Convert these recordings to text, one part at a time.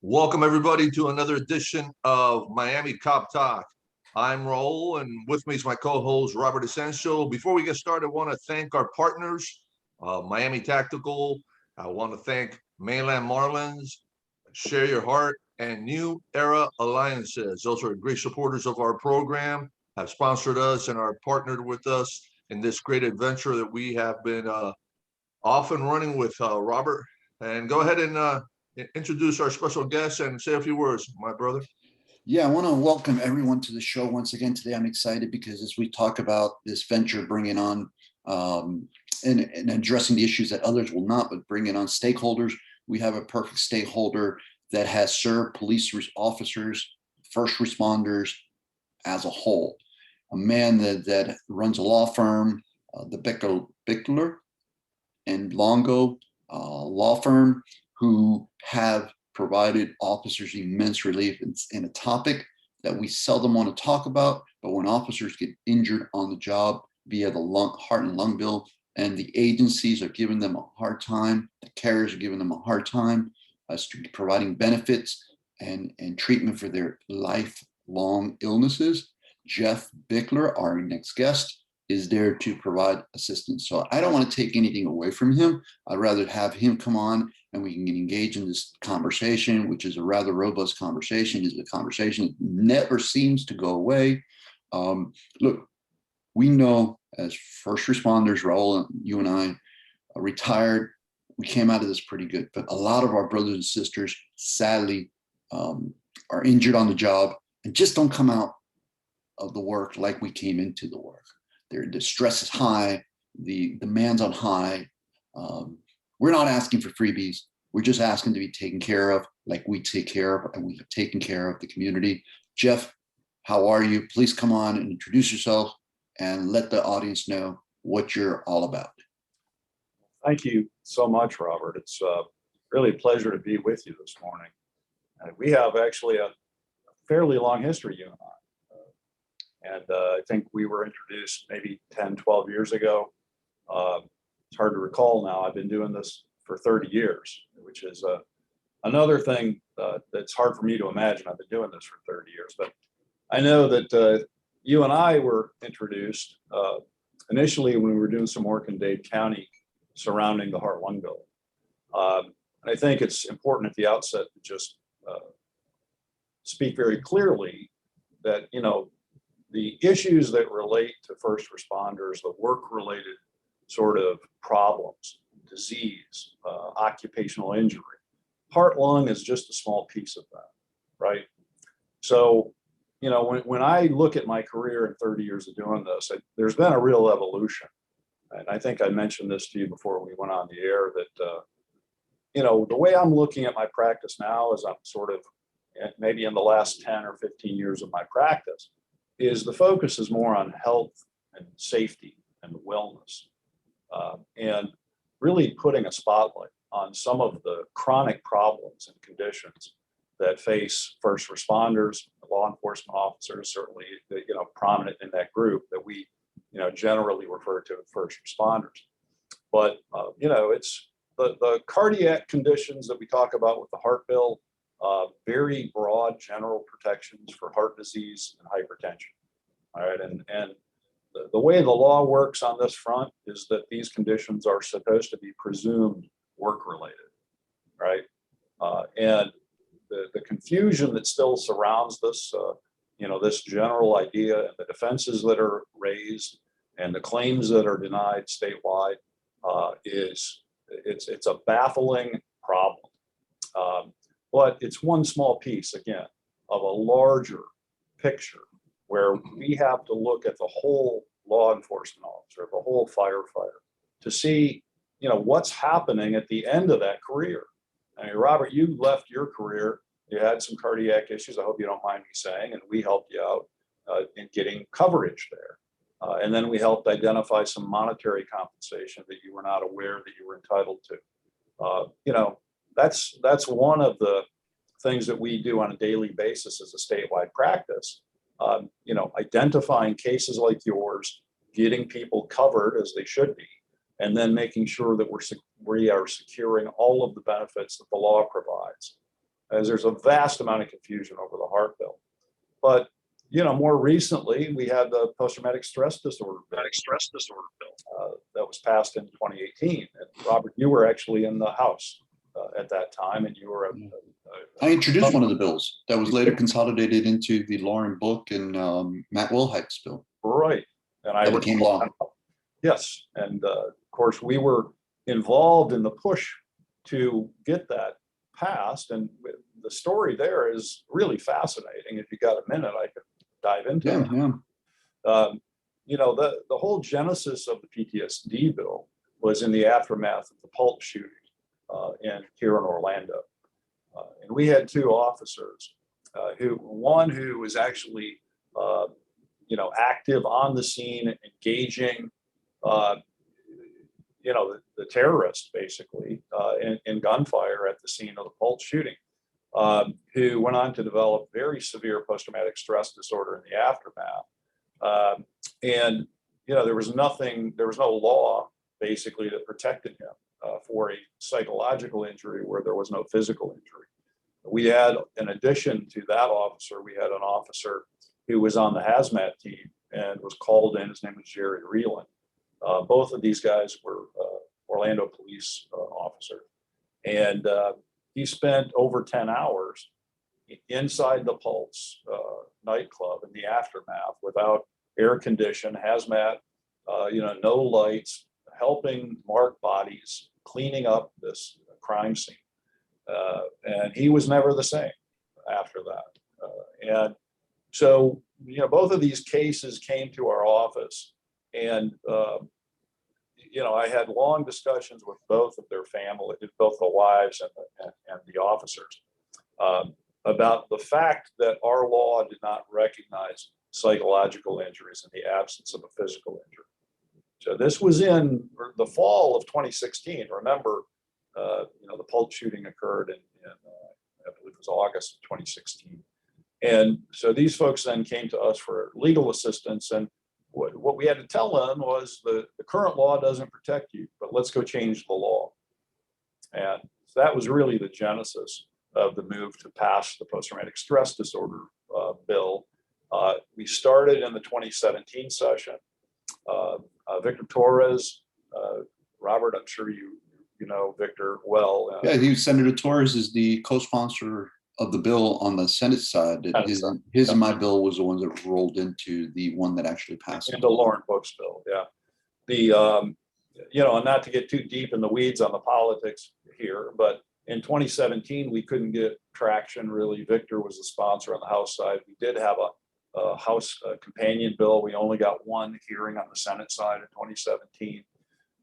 Welcome everybody to another edition of Miami Cop Talk. I'm Raul, and with me is my co-host Robert Essential. Before we get started, I want to thank our partners, Miami Tactical. I want to thank Mainland Marlins, Share Your Heart, and New Era Alliances. Those are great supporters of our program, have sponsored us and are partnered with us in this great adventure that we have been off and running with Robert. And go ahead and introduce our special guest and say a few words, my brother. Yeah, I want to welcome everyone to the show once again today. I'm excited because as we talk about this venture, bringing on and addressing the issues that others will not, but bringing on stakeholders, we have a perfect stakeholder that has served police officers, first responders as a whole. A man that runs a law firm, the Bichler and Longo law firm, who have provided officers immense relief in a topic that we seldom want to talk about, but when officers get injured on the job via the heart and lung bill, and the agencies are giving them a hard time, the carriers are giving them a hard time as to providing benefits and treatment for their lifelong illnesses. Geoff Bichler, our next guest, is there to provide assistance. So I don't want to take anything away from him. I'd rather have him come on and we can engage in this conversation, which is a rather robust conversation. It's a conversation that never seems to go away. Look, we know as first responders, Raul, you and I, retired, we came out of this pretty good, but a lot of our brothers and sisters, sadly, are injured on the job and just don't come out of the work like we came into the work. The stress is high, the demands on high. We're not asking for freebies. We're just asking to be taken care of like we take care of and we have taken care of the community. Geoff, how are you? Please come on and introduce yourself and let the audience know what you're all about. Thank you so much, Robert. It's really a pleasure to be with you this morning. We have actually a fairly long history, you and I. And I think we were introduced maybe 10, 12 years ago. It's hard to recall now. I've been doing this for 30 years, which is another thing that's hard for me to imagine. I've been doing this for 30 years, but I know that you and I were introduced initially when we were doing some work in Dade County surrounding the heart-lung bill. And I think it's important at the outset to just speak very clearly that, you know, the issues that relate to first responders, the work-related sort of problems, disease, occupational injury, heart-lung is just a small piece of that, right? So, you know, when I look at my career in 30 years of doing this, there's been a real evolution. And I think I mentioned this to you before we went on the air that, you know, the way I'm looking at my practice now is I'm sort of maybe in the last 10 or 15 years of my practice, is the focus is more on health and safety and wellness, and really putting a spotlight on some of the chronic problems and conditions that face first responders, law enforcement officers, certainly, you know, prominent in that group that we, you know, generally refer to as first responders. But, you know, it's the cardiac conditions that we talk about with the heart bill, very broad general protections for heart disease and hypertension. All right, and the way the law works on this front is that these conditions are supposed to be presumed work-related, right? And the confusion that still surrounds this, you know, this general idea and the defenses that are raised and the claims that are denied statewide it's a baffling problem. But it's one small piece, again, of a larger picture where we have to look at the whole law enforcement officer, the whole firefighter, to see, you know, what's happening at the end of that career. I mean, Robert, you left your career, you had some cardiac issues, I hope you don't mind me saying, and we helped you out in getting coverage there. And then we helped identify some monetary compensation that you were not aware that you were entitled to. You know, that's one of the things that we do on a daily basis as a statewide practice. You know, identifying cases like yours, getting people covered as they should be, and then making sure that we are securing all of the benefits that the law provides. As there's a vast amount of confusion over the heart bill. But, you know, more recently, we had the post-traumatic stress disorder bill that was passed in 2018. And Robert, you were actually in the House at that time, and you were I introduced one of the bills that was later consolidated into the Lauren Book and Matt Wilhite's bill. right. And I That became law. Yes, and of course we were involved in the push to get that passed, and the story there is really fascinating. If you got a minute, I could dive into it. Yeah. You know, the whole genesis of the PTSD bill was in the aftermath of the Pulse shooting here in Orlando. And we had two officers, one who was actually, you know, active on the scene, engaging, you know, the terrorists basically in gunfire at the scene of the Pulse shooting, who went on to develop very severe post-traumatic stress disorder in the aftermath. And, you know, there was no law basically that protected him for a psychological injury where there was no physical injury. We had, in addition to that officer, we had an officer who was on the hazmat team and was called in. His name was Jerry Reeland. Both of these guys were Orlando police officers. And he spent over 10 hours inside the Pulse nightclub in the aftermath without air condition, hazmat, you know, no lights, helping mark bodies, cleaning up this crime scene. And he was never the same after that. And so, you know, both of these cases came to our office, and, you know, I had long discussions with both of their families, both the wives and the officers, about the fact that our law did not recognize psychological injuries in the absence of a physical injury. So this was in the fall of 2016. Remember, you know, the Pulse shooting occurred in I believe it was August of 2016. And so these folks then came to us for legal assistance. And what we had to tell them was the current law doesn't protect you, but let's go change the law. And so that was really the genesis of the move to pass the post-traumatic stress disorder bill. We started in the 2017 session. Victor Torres, Robert, I'm sure you know Victor well. Yeah, Senator Torres is the co-sponsor of the bill on the Senate side. His and my bill was the one that rolled into the one that actually passed. Into Lauren Book's bill, yeah. The you know, and not to get too deep in the weeds on the politics here, but in 2017 we couldn't get traction really. Victor was the sponsor on the House side. We did have a House companion bill. We only got one hearing on the Senate side in 2017,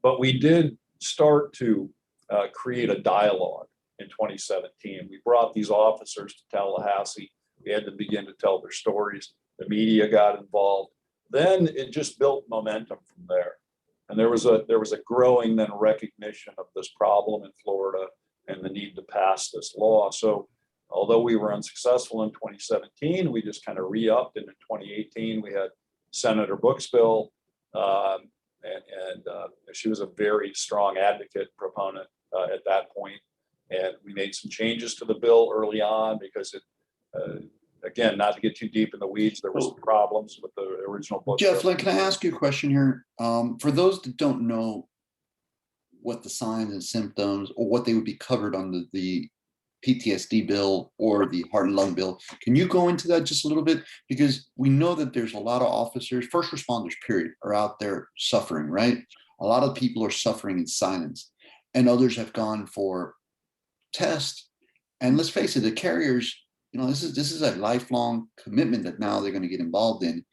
but we did start to create a dialogue in 2017. We brought these officers to Tallahassee. We had to begin to tell their stories. The media got involved. Then it just built momentum from there. And there was a growing then recognition of this problem in Florida and the need to pass this law. So although we were unsuccessful in 2017, we just kind of re-upped, and in 2018 we had Senator Book's bill, and she was a very strong advocate, proponent at that point. And we made some changes to the bill early on because it, again, not to get too deep in the weeds, there were some problems with the original book. Jeff, can I ask you a question here? For those that don't know what the signs and symptoms or what they would be covered under the PTSD bill or the heart and lung bill, can you go into that just a little bit? Because we know that there's a lot of officers, first responders, period, are out there suffering, right? A lot of people are suffering in silence, and others have gone for tests. And let's face it, the carriers, you know, this is a lifelong commitment that now they're going to get involved in,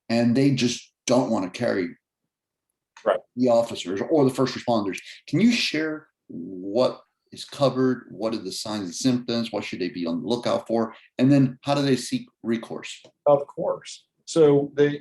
and they just don't want to carry the officers or the first responders. Can you share what is covered? What are the signs and symptoms? What should they be on the lookout for? And then how do they seek recourse? Of course. So the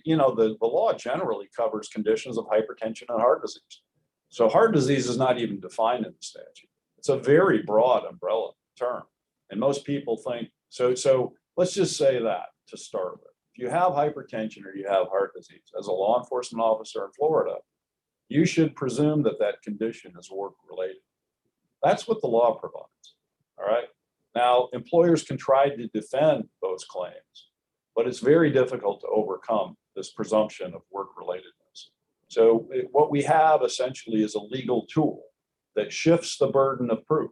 law generally covers conditions of hypertension and heart disease. So heart disease is not even defined in the statute. It's a very broad umbrella term. And most people think, so let's just say that to start with. If you have hypertension or you have heart disease, as a law enforcement officer in Florida, you should presume that that condition is work-related. That's what the law provides. All right. Now, employers can try to defend those claims, but it's very difficult to overcome this presumption of work-relatedness. So what we have essentially is a legal tool that shifts the burden of proof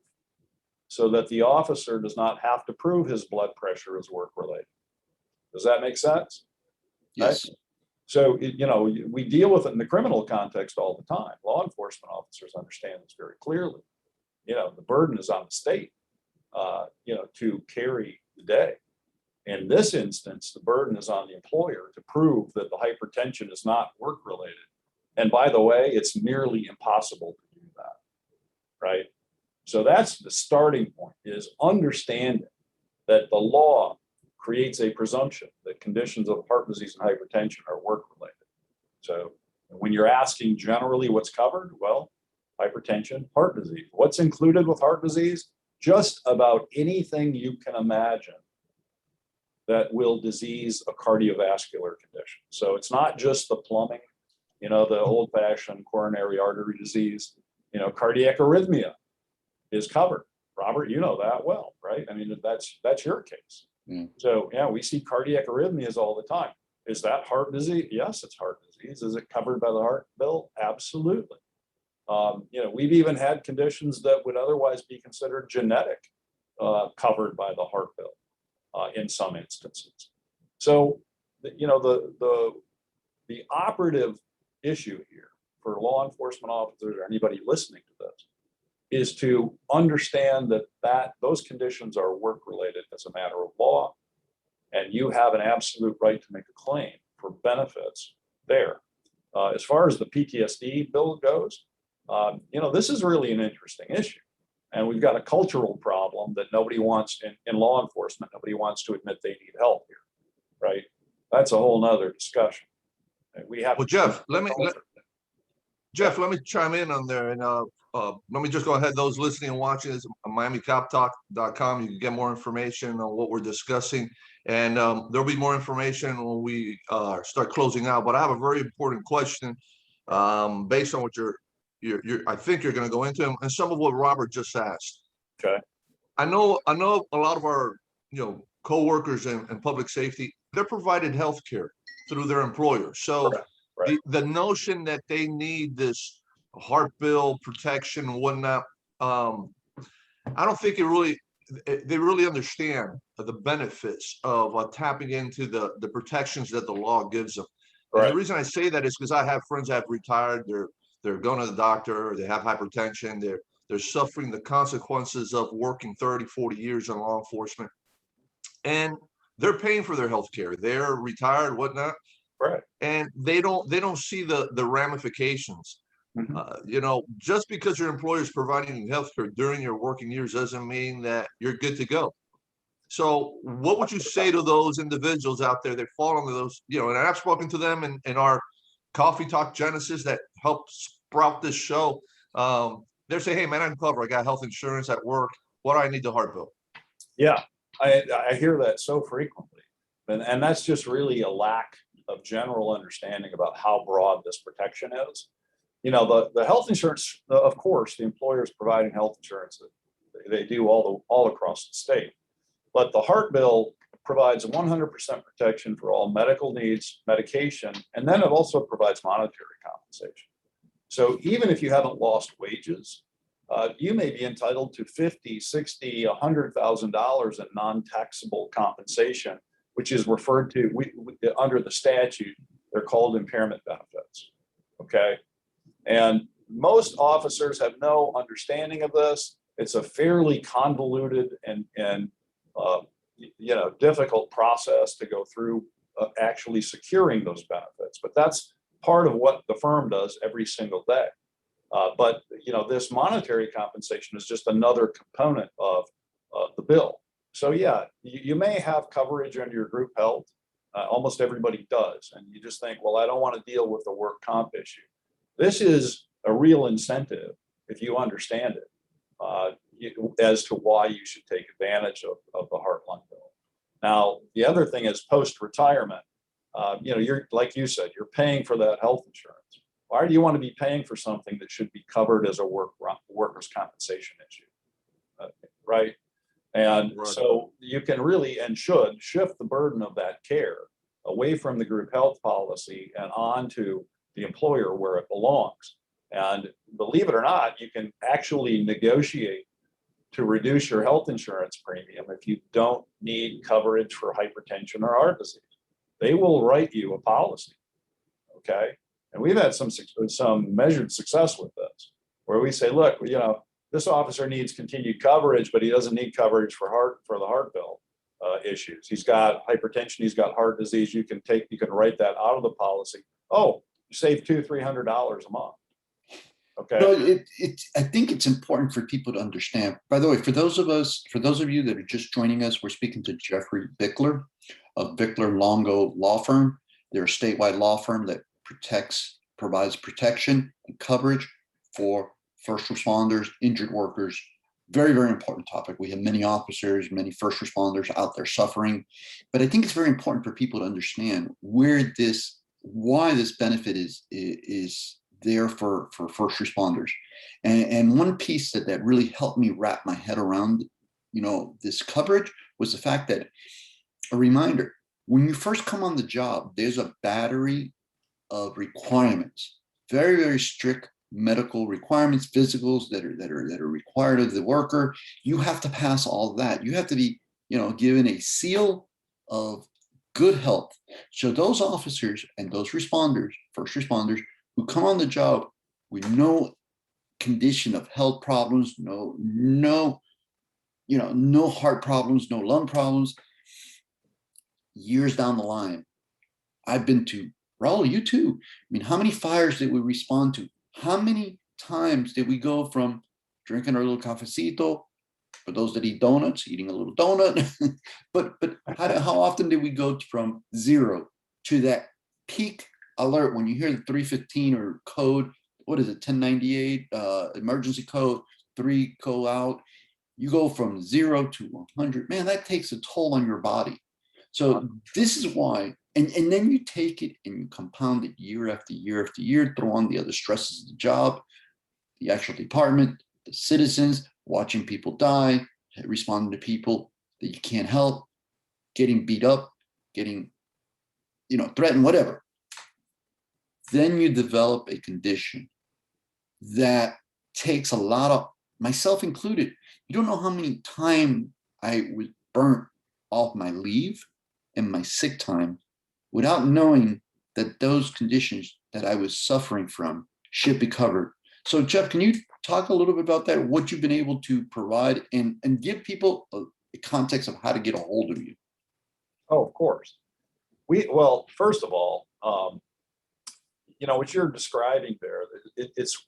so that the officer does not have to prove his blood pressure is work-related. Does that make sense? Yes. Right? So, we deal with it in the criminal context all the time. Law enforcement officers understand this very clearly. The burden is on the state, to carry the day. In this instance, the burden is on the employer to prove that the hypertension is not work-related. And by the way, it's nearly impossible to do that, right? So that's the starting point, is understanding that the law creates a presumption that conditions of heart disease and hypertension are work-related. So when you're asking generally what's covered, well, hypertension, heart disease. What's included with heart disease? Just about anything you can imagine that will disease a cardiovascular condition. So it's not just the plumbing, the old-fashioned coronary artery disease, cardiac arrhythmia is covered. Robert, you know that well, right? I mean, that's your case. Mm. So yeah, we see cardiac arrhythmias all the time. Is that heart disease? Yes, it's heart disease. Is it covered by the heart bill? Absolutely. We've even had conditions that would otherwise be considered genetic, covered by the heart bill in some instances. So, the operative issue here for law enforcement officers or anybody listening to this is to understand that those conditions are work-related as a matter of law, and you have an absolute right to make a claim for benefits there. As far as the PTSD bill goes, this is really an interesting issue. And we've got a cultural problem that nobody wants in law enforcement. Nobody wants to admit they need help here, right? That's a whole nother discussion. We have. Well, Jeff, let me chime in on there, and let me just go ahead. Those listening and watching is MiamiCopTalk.com. You can get more information on what we're discussing, and there'll be more information when we start closing out. But I have a very important question based on what I think you're going to go into, and some of what Robert just asked. Okay. I know a lot of our co-workers in public safety, they're provided health care through their employers. So right. The notion that they need this heart bill protection and whatnot, I don't think they really understand the benefits of tapping into the protections that the law gives them. Right. And the reason I say that is because I have friends that have retired. They're going to the doctor, they have hypertension, they're suffering the consequences of working 30, 40 years in law enforcement. And they're paying for their health care. They're retired, whatnot. Right. And they don't see the ramifications. Mm-hmm. Just because your employer is providing you health care during your working years doesn't mean that you're good to go. So what would you say to those individuals out there that fall under those, and I've spoken to them in our Coffee Talk Genesis that helped sprout this show. They're saying, hey man, I'm covered. I got health insurance at work. What do I need the heart bill? Yeah, I hear that so frequently. And that's just really a lack of general understanding about how broad this protection is. The health insurance, of course, the employer is providing health insurance. They do all across the state. But the heart bill provides 100% protection for all medical needs, medication, and then it also provides monetary compensation. So even if you haven't lost wages, you may be entitled to $50,000, $60,000, $100,000 in non-taxable compensation, which is referred to under the statute. They're called impairment benefits. Okay, and most officers have no understanding of this. It's a fairly convoluted and difficult process to go through actually securing those benefits, but that's part of what the firm does every single day. But this monetary compensation is just another component of the bill. So yeah, you may have coverage under your group health. Almost everybody does, and you just think, well, I don't want to deal with the work comp issue. This is a real incentive if you understand it. As to why you should take advantage of the heart-lung bill. Now, the other thing is post-retirement, you're, like you said, you're paying for that health insurance. Why do you want to be paying for something that should be covered as a workers' compensation issue? Right? And Right. so you can really and should shift the burden of that care away from the group health policy and onto the employer where it belongs. And believe it or not, you can actually negotiate to reduce your health insurance premium if you don't need coverage for hypertension or heart disease. They will write you a policy, okay? And we've had some measured success with this, where we say, look, this officer needs continued coverage, but he doesn't need coverage for the heart bill issues. He's got hypertension, he's got heart disease. You can write that out of the policy. Oh, you save $200-300 a month. Okay. No, I think it's important for people to understand. By the way, for those of you that are just joining us, we're speaking to Geoffrey Bichler of Bichler and Longo law firm. They're a statewide law firm that provides protection and coverage for first responders, injured workers. Very, very important topic. We have many officers, many first responders out there suffering. But I think it's very important for people to understand why this benefit is there for first responders. And one piece that really helped me wrap my head around, this coverage was the fact that, a reminder, when you first come on the job, there's a battery of requirements, very, very strict medical requirements, physicals that are required of the worker. You have to pass all of that. You have to be, given a seal of good health. So those officers and those responders, first responders, who come on the job with no condition of health problems, no heart problems, no lung problems, years down the line, I've been to, Raul, you too. I mean, how many fires did we respond to? How many times did we go from drinking our little cafecito, for those that eat donuts, eating a little donut, but how often did we go from 0 to that peak alert when you hear the 315 or code, what is it, 1098, emergency code, 3 go out, you go from 0 to 100. Man, that takes a toll on your body. So this is why, and then you take it and you compound it year after year after year, throw on the other stresses of the job, the actual department, the citizens, watching people die, responding to people that you can't help, getting beat up, getting, threatened, whatever. Then you develop a condition that takes a lot of, myself included. You don't know how many times I was burnt off my leave and my sick time without knowing that those conditions that I was suffering from should be covered. So Jeff, can you talk a little bit about that, what you've been able to provide and give people a context of how to get a hold of you? Oh, of course. First of all, what you're describing there, it's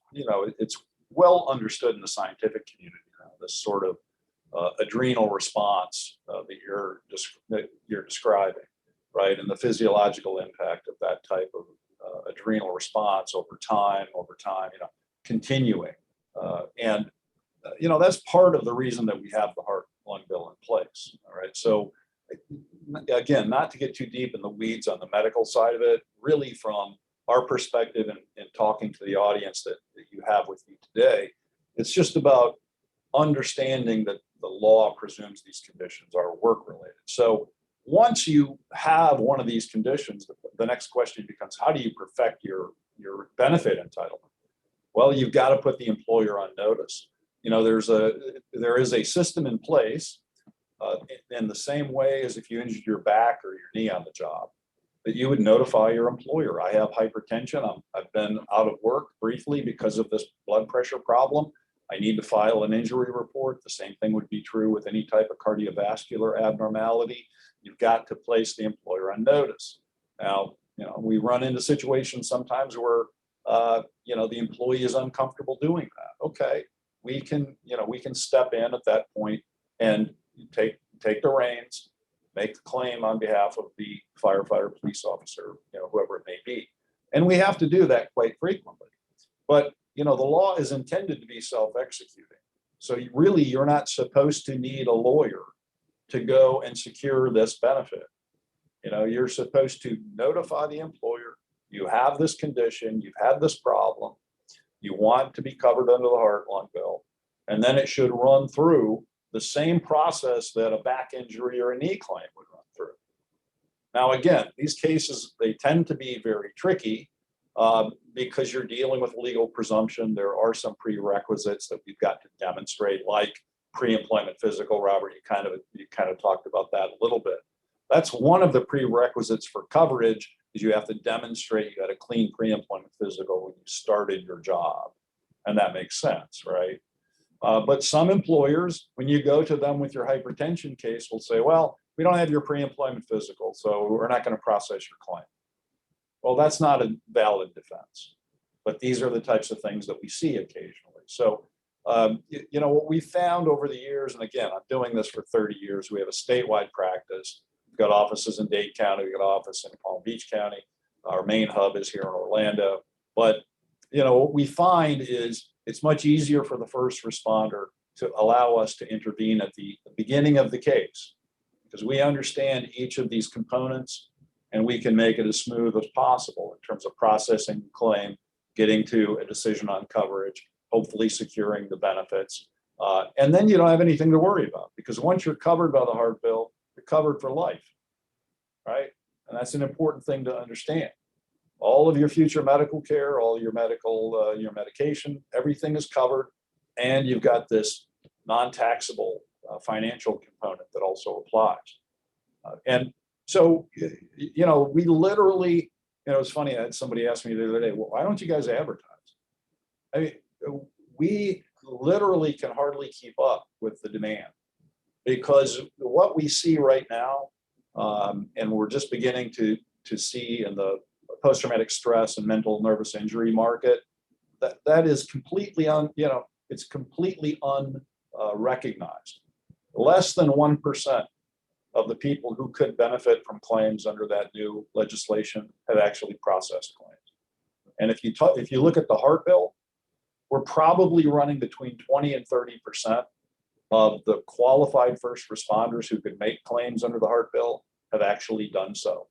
well understood in the scientific community, this sort of adrenal response that you're describing, right? And the physiological impact of that type of adrenal response over time, continuing. That's part of the reason that we have the heart lung bill in place. All right. So again, not to get too deep in the weeds on the medical side of it, really from our perspective and talking to the audience that you have with you today, it's just about understanding that the law presumes these conditions are work related. So once you have one of these conditions, the next question becomes, how do you perfect your benefit entitlement? Well, you've got to put the employer on notice. There is a system in place in the same way as if you injured your back or your knee on the job, that you would notify your employer. I have hypertension. I've been out of work briefly because of this blood pressure problem. I need to file an injury report. The same thing would be true with any type of cardiovascular abnormality. You've got to place the employer on notice. Now, we run into situations sometimes where the employee is uncomfortable doing that. Okay, we can step in at that point and take the reins, make the claim on behalf of the firefighter, police officer, whoever it may be. And we have to do that quite frequently. But the law is intended to be self-executing. So you're not supposed to need a lawyer to go and secure this benefit. You're supposed to notify the employer. You have this condition, you've had this problem, you want to be covered under the heart-lung bill, and then it should run through the same process that a back injury or a knee claim would run through. Now, again, these cases, they tend to be very tricky because you're dealing with legal presumption. There are some prerequisites that we've got to demonstrate, like pre-employment physical. Robert, you kind of talked about that a little bit. That's one of the prerequisites for coverage, is you have to demonstrate you had a clean pre-employment physical when you started your job. And that makes sense, right? But some employers, when you go to them with your hypertension case, will say, well, we don't have your pre-employment physical, so we're not going to process your claim. Well, that's not a valid defense. But these are the types of things that we see occasionally. So, you know, what we found over the years, and again, I'm doing this for 30 years, we have a statewide practice. We've got offices in Dade County, we've got an office in Palm Beach County. Our main hub is here in Orlando. But, you know, what we find is it's much easier for the first responder to allow us to intervene at the beginning of the case, because we understand each of these components and we can make it as smooth as possible in terms of processing the claim, getting to a decision on coverage, hopefully securing the benefits. And then you don't have anything to worry about, because once you're covered by the heart bill, you're covered for life, right? And that's an important thing to understand. All of your future medical care, all your medical, your medication, everything is covered. And you've got this non-taxable financial component that also applies. And so, you know, we literally, you know, it's funny, I had somebody ask me the other day, well, why don't you guys advertise? I mean, we literally can hardly keep up with the demand, because what we see right now, and we're just beginning to see in the post-traumatic stress and mental nervous injury market, that is completely it's completely unrecognized. Less than 1% of the people who could benefit from claims under that new legislation have actually processed claims. And if you look at the heart bill, we're probably running between 20 and 30% of the qualified first responders who could make claims under the heart bill have actually done so.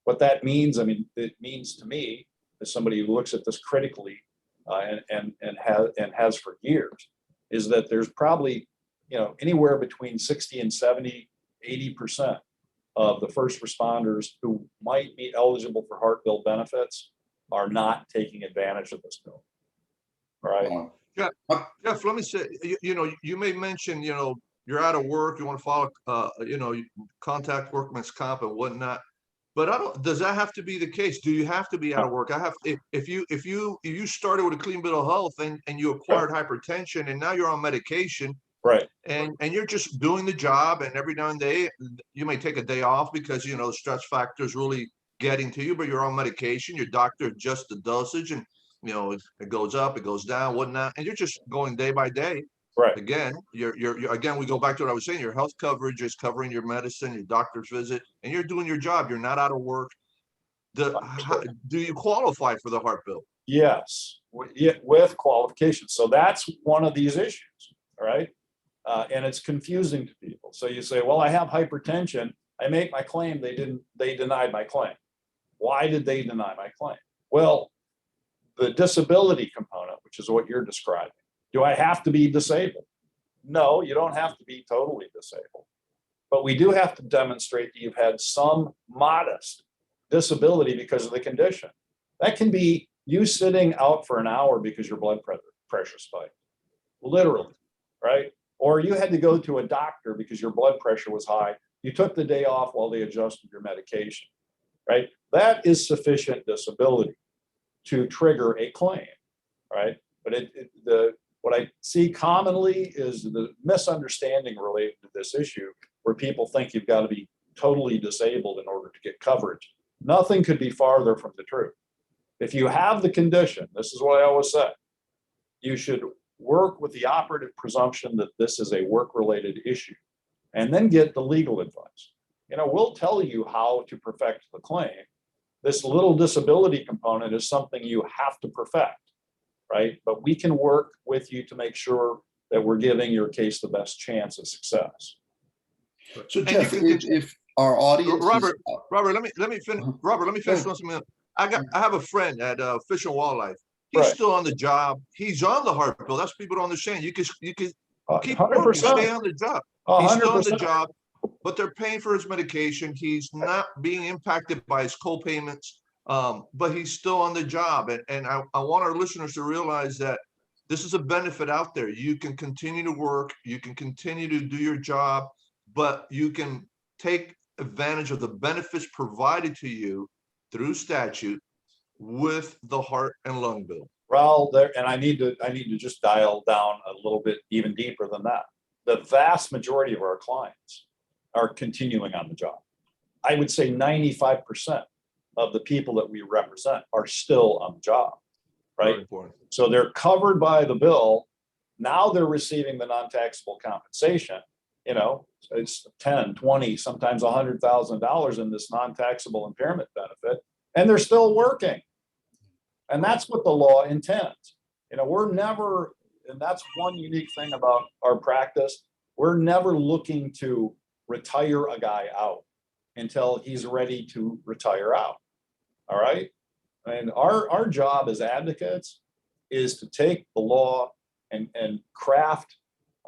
What that means, I mean, it means to me, as somebody who looks at this critically and has for years, is that there's probably, you know, anywhere between 60 and 70, 80% of the first responders who might be eligible for heart bill benefits are not taking advantage of this bill. Right? Yeah, Jeff, let me say, you know, you may mention, you know, you're out of work, you want to follow, you know, contact workman's comp and whatnot. But does that have to be the case? Do you have to be out of work? If you started with a clean bill of health and you acquired hypertension and now you're on medication, right? And you're just doing the job, and every now and then you may take a day off because, you know, the stress factor is really getting to you, but you're on medication, your doctor adjusts the dosage, and, you know, it goes up, it goes down, whatnot, and you're just going day by day. Right. Again, you're again, we go back to what I was saying, your health coverage is covering your medicine, your doctor's visit, and you're doing your job. You're not out of work. Do you qualify for the heart bill? Yes, with qualifications. So that's one of these issues, right? And it's confusing to people. So you say, well, I have hypertension. I make my claim. They denied my claim. Why did they deny my claim? Well, the disability component, which is what you're describing. Do I have to be disabled? No, you don't have to be totally disabled. But we do have to demonstrate that you've had some modest disability because of the condition. That can be you sitting out for an hour because your blood pressure spiked, literally, right? Or you had to go to a doctor because your blood pressure was high. You took the day off while they adjusted your medication, right? That is sufficient disability to trigger a claim, right? But what I see commonly is the misunderstanding related to this issue, where people think you've got to be totally disabled in order to get coverage. Nothing could be farther from the truth. If you have the condition, this is what I always say, you should work with the operative presumption that this is a work-related issue, and then get the legal advice. You know, we'll tell you how to perfect the claim. This little disability component is something you have to perfect, right? But we can work with you to make sure that we're giving your case the best chance of success. So Jeff, if our audience, Robert, let me finish. Robert, let me finish one thing. I have a friend at Fish and Wildlife. He's Right. still on the job. He's on the heart bill. That's what people don't understand. You can keep working, 100%. stay on the job. He's still on the 100%. job, but they're paying for his medication. He's not being impacted by his co-payments, but he's still on the job. And I want our listeners to realize that this is a benefit out there. You can continue to work, you can continue to do your job, but you can take advantage of the benefits provided to you through statute with the heart and lung bill. Well, there, and I need to just dial down a little bit even deeper than that. The vast majority of our clients are continuing on the job. I would say 95% of the people that we represent are still on the job, Very right? important. So they're covered by the bill. Now they're receiving the non-taxable compensation. You know, it's 10, 20, sometimes $100,000 in this non-taxable impairment benefit, and they're still working. And that's what the law intends. You know, we're never, and that's one unique thing about our practice, we're never looking to retire a guy out until he's ready to retire out. All right. And our job as advocates is to take the law and craft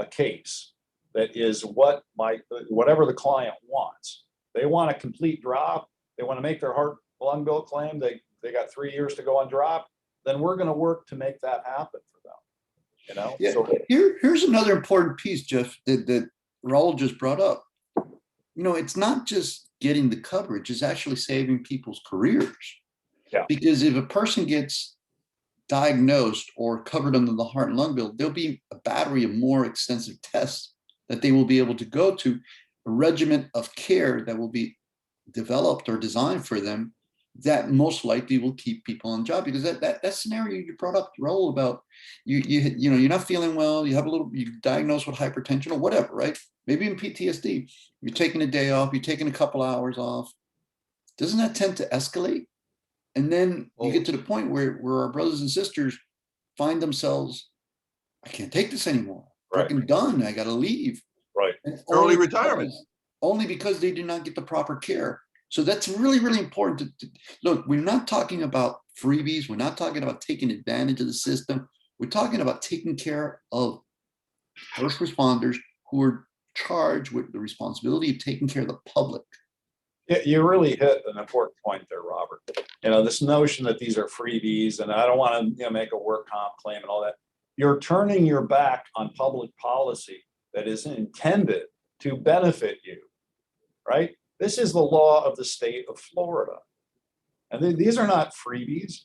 a case that is whatever the client wants. They want a complete drop. They want to make their heart lung bill claim. They got 3 years to go on drop. Then we're going to work to make that happen for them. You know. Yeah. So, Here's another important piece, Jeff, that Raul just brought up. You know, it's not just getting the coverage; it's actually saving people's careers. Yeah. Because if a person gets diagnosed or covered under the heart and lung bill, there'll be a battery of more extensive tests that they will be able to go to, a regimen of care that will be developed or designed for them that most likely will keep people on the job. Because that scenario you brought up, Raul, about you know, you're not feeling well, you're diagnosed with hypertension or whatever, right? Maybe even PTSD. You're taking a day off, you're taking a couple hours off. Doesn't that tend to escalate? And then you get to the point where our brothers and sisters find themselves, I can't take this anymore. Right. I'm done. I got to leave. right. And Early retirement. Only because they did not get the proper care. So that's really, really important to look. We're not talking about freebies. We're not talking about taking advantage of the system. We're talking about taking care of first responders who are charged with the responsibility of taking care of the public. You really hit an important point there, Robert. You know, this notion that these are freebies, and I don't want to make a work comp claim and all that. You're turning your back on public policy that is intended to benefit you, right? This is the law of the state of Florida. And these are not freebies.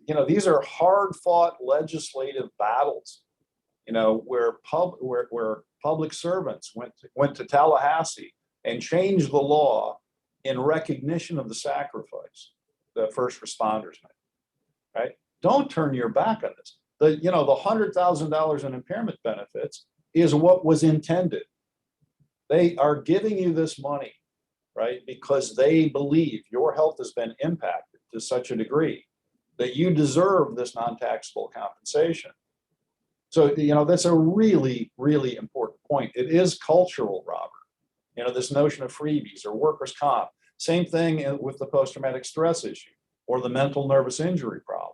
You know, these are hard fought legislative battles, you know, where public servants went to Tallahassee and changed the law in recognition of the sacrifice that first responders made, right? Don't turn your back on this. The $100,000 in impairment benefits is what was intended. They are giving you this money, right? Because they believe your health has been impacted to such a degree that you deserve this non-taxable compensation. So, you know, that's a really, really important point. It is cultural, Robert. You know, this notion of freebies or workers' comp. Same thing with the post-traumatic stress issue or the mental nervous injury problem.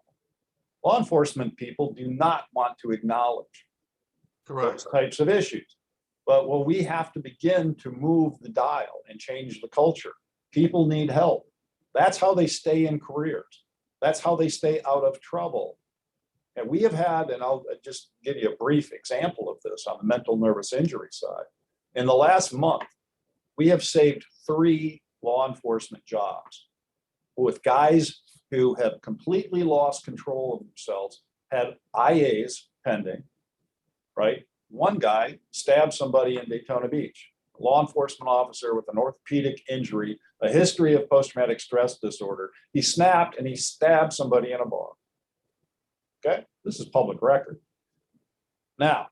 Law enforcement people do not want to acknowledge those types of issues. But well, we have to begin to move the dial and change the culture. People need help. That's how they stay in careers. That's how they stay out of trouble. And we have had, and I'll just give you a brief example of this on the mental nervous injury side. In the last month, we have saved 3 law enforcement jobs with guys who have completely lost control of themselves, had IAs pending, right? One guy stabbed somebody in Daytona Beach, a law enforcement officer with an orthopedic injury, a history of post-traumatic stress disorder. He snapped and he stabbed somebody in a bar. Okay, this is public record. Now,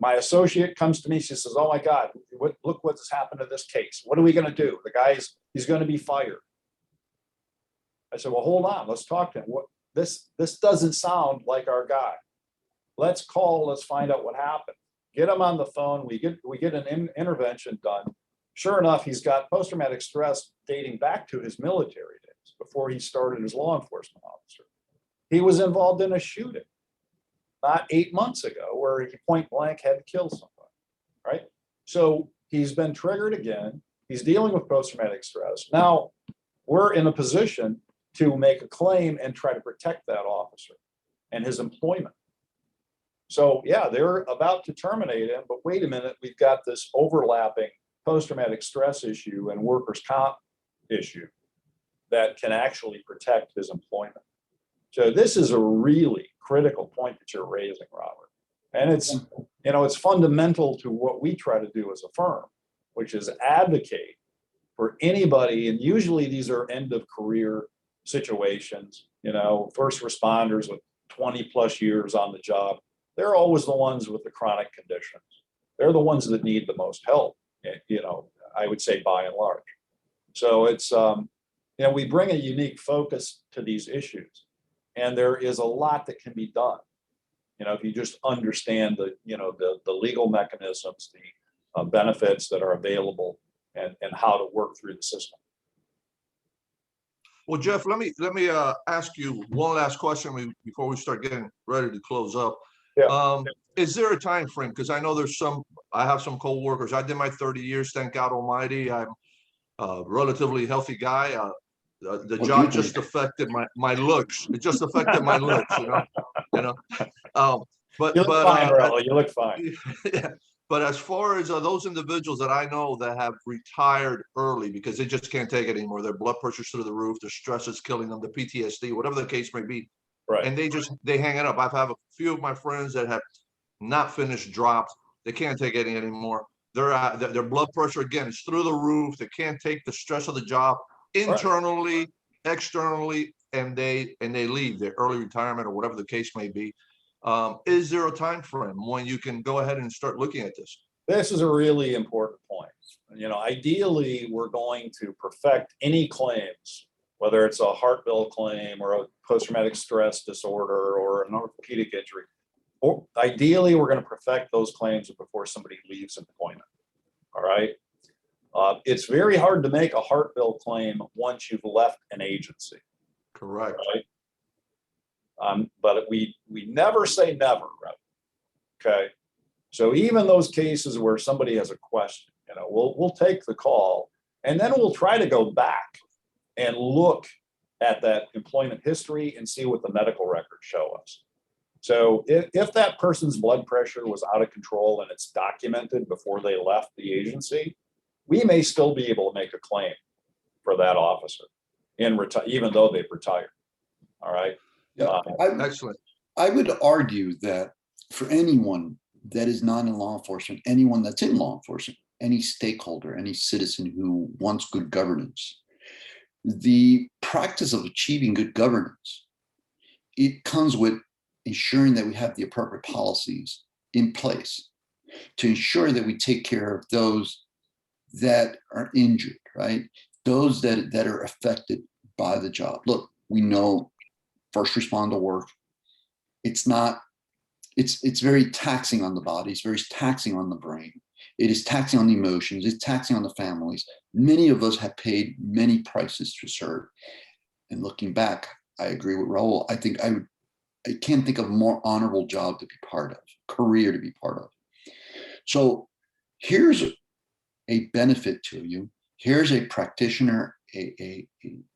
my associate comes to me, she says, oh my God, look what's happened to this case. What are we gonna do? The guy's, he's gonna be fired. I said, well, hold on, let's talk to him. This doesn't sound like our guy. Let's find out what happened. Get him on the phone, we get an intervention done. Sure enough, he's got post-traumatic stress dating back to his military days. months before he started as law enforcement officer. He was involved in a shooting not 8 months ago where he point blank had to kill somebody, right? So he's been triggered again. He's dealing with post-traumatic stress. Now we're in a position to make a claim and try to protect that officer and his employment. So yeah, they're about to terminate him, but wait a minute, we've got this overlapping post-traumatic stress issue and workers' comp issue that can actually protect his employment. So this is a really critical point that you're raising, Robert. And it's, you know, it's fundamental to what we try to do as a firm, which is advocate for anybody. And usually these are end of career situations, you know, first responders with 20 plus years on the job. They're always the ones with the chronic conditions. They're the ones that need the most help, you know, I would say by and large. So it's, you know, we bring a unique focus to these issues. And there is a lot that can be done. You know, if you just understand the, you know, the legal mechanisms, the benefits that are available and how to work through the system. Well, Jeff, let me ask you one last question before we start getting ready to close up. Yeah. Is there a time frame? Because I know I have some coworkers. I did my 30 years, thank God Almighty. I'm a relatively healthy guy. The job just affected my looks. It just affected my looks, you know. But you look fine, Raul. You look fine. Yeah. But as far as those individuals that I know that have retired early because they just can't take it anymore, their blood pressure's through the roof, their stress is killing them, the PTSD, whatever the case may be, right? And they hang it up. I've had a few of my friends that have not finished drops. They can't take it anymore. Their blood pressure again is through the roof. They can't take the stress of the job. Internally, externally, and they leave their early retirement or whatever the case may be. Is there a time frame when you can go ahead and start looking at this? This is a really important point. You know, ideally, we're going to perfect any claims, whether it's a heart valve claim or a post-traumatic stress disorder or an orthopedic injury. Or ideally, we're going to perfect those claims before somebody leaves employment. All right. It's very hard to make a heart bill claim once you've left an agency. Correct. Right? But we never say never, right? Okay. So even those cases where somebody has a question, you know, we'll take the call and then we'll try to go back and look at that employment history and see what the medical records show us. So if that person's blood pressure was out of control and it's documented before they left the agency, we may still be able to make a claim for that officer even though they've retired. All right. Yeah, excellent. I would argue that for anyone that is not in law enforcement, anyone that's in law enforcement, any stakeholder, any citizen who wants good governance, the practice of achieving good governance, it comes with ensuring that we have the appropriate policies in place to ensure that we take care of those that are injured, right? Those that are affected by the job. Look, we know first responder work, it's very taxing on the body, it's very taxing on the brain. It is taxing on the emotions, it's taxing on the families. Many of us have paid many prices to serve. And looking back, I agree with Raul. I think I can't think of a more honorable job to be part of, career to be part of. So here's a benefit to you. Here's a practitioner, a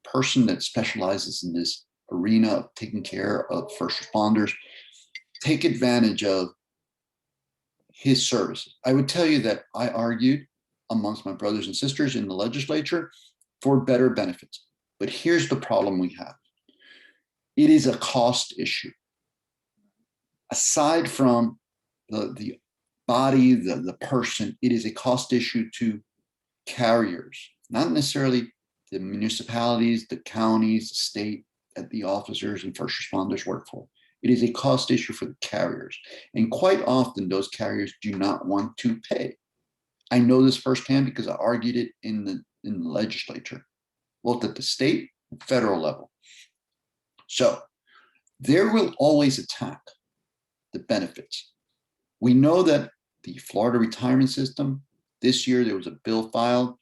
person that specializes in this arena of taking care of first responders. Take advantage of his services. I would tell you that I argued amongst my brothers and sisters in the legislature for better benefits. But here's the problem we have. It is a cost issue. Aside from the body, the person, it is a cost issue to carriers, not necessarily the municipalities, the counties, the state that the officers and first responders work for. It is a cost issue for the carriers. And quite often those carriers do not want to pay. I know this firsthand because I argued it in the legislature, both at the state and federal level. So there will always attack the benefits. We know that the Florida retirement system, this year there was a bill filed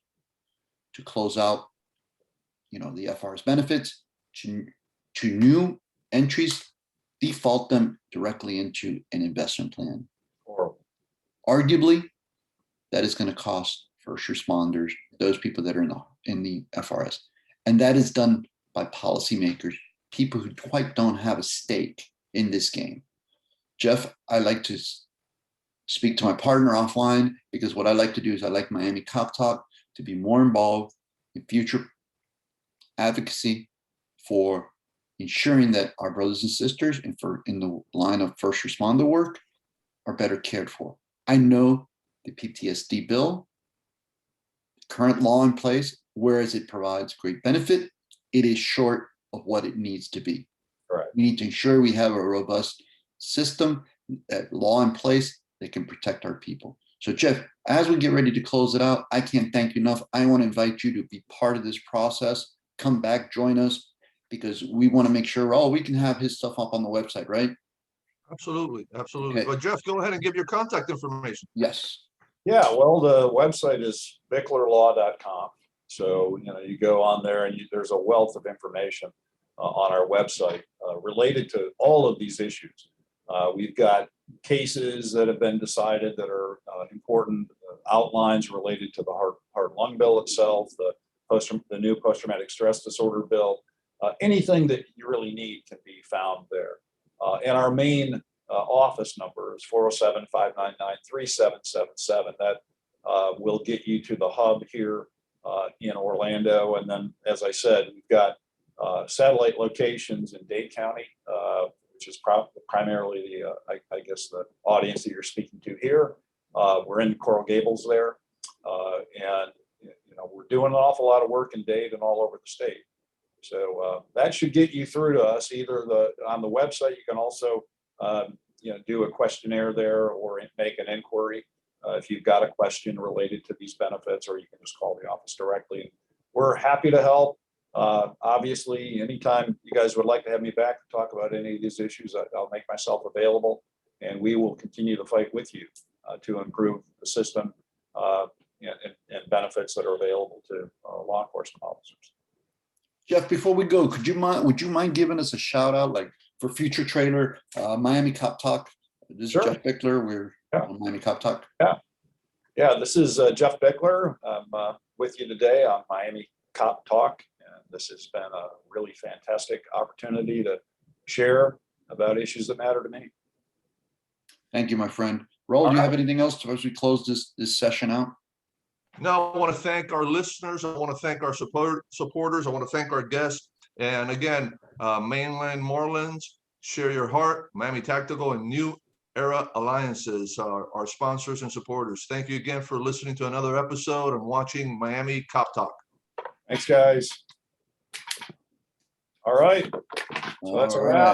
to close out the FRS benefits to new entries, default them directly into an investment plan. Horrible. Arguably, that is going to cost first responders, those people that are in the FRS. And that is done by policymakers, people who quite don't have a stake in this game. Jeff, I like to speak to my partner offline, because what I like to do is I like Miami Cop Talk to be more involved in future advocacy for ensuring that our brothers and sisters in the line of first responder work are better cared for. I know the PTSD bill, current law in place, whereas it provides great benefit, it is short of what it needs to be. Right. We need to ensure we have a robust system, law in place that can protect our people. So Jeff, as we get ready to close it out, I can't thank you enough. I want to invite you to be part of this process. Come back, join us, because we want to make sure, we can have his stuff up on the website, right? Absolutely, absolutely. Okay. But Jeff, go ahead and give your contact information. Yes. Yeah, well, the website is bichlerlaw.com. So, you go on there and there's a wealth of information on our website related to all of these issues. We've got cases that have been decided that are important, outlines related to the heart lung bill itself, the new post-traumatic stress disorder bill. Anything that you really need can be found there. And our main office number is 407-599-3777. That will get you to the hub here in Orlando. And then, as I said, we've got satellite locations in Dade County, which is primarily I guess the audience that you're speaking to here. We're in Coral Gables there, and we're doing an awful lot of work in Dade and all over the state. So that should get you through to us. Either on the website, you can also do a questionnaire there, or make an inquiry if you've got a question related to these benefits, or you can just call the office directly. We're happy to help. Obviously, anytime you guys would like to have me back to talk about any of these issues, I'll make myself available, and we will continue to fight with you to improve the system and benefits that are available to law enforcement officers. Jeff, before we go, would you mind giving us a shout out, like for future trailer, Miami Cop Talk? This is Sure. Jeff Bichler. We're on Miami Cop Talk. Yeah, this is Jeff Bichler. I'm with you today on Miami Cop Talk. And this has been a really fantastic opportunity to share about issues that matter to me. Thank you, my friend. Raul, do you have anything else as we close this session out? No, I want to thank our listeners. I want to thank our supporters. I want to thank our guests. And again, Mainland Marlins, Share Your Heart, Miami Tactical, and New Era Alliances are our sponsors and supporters. Thank you again for listening to another episode and watching Miami Cop Talk. Thanks, guys. All right. So that's a wrap.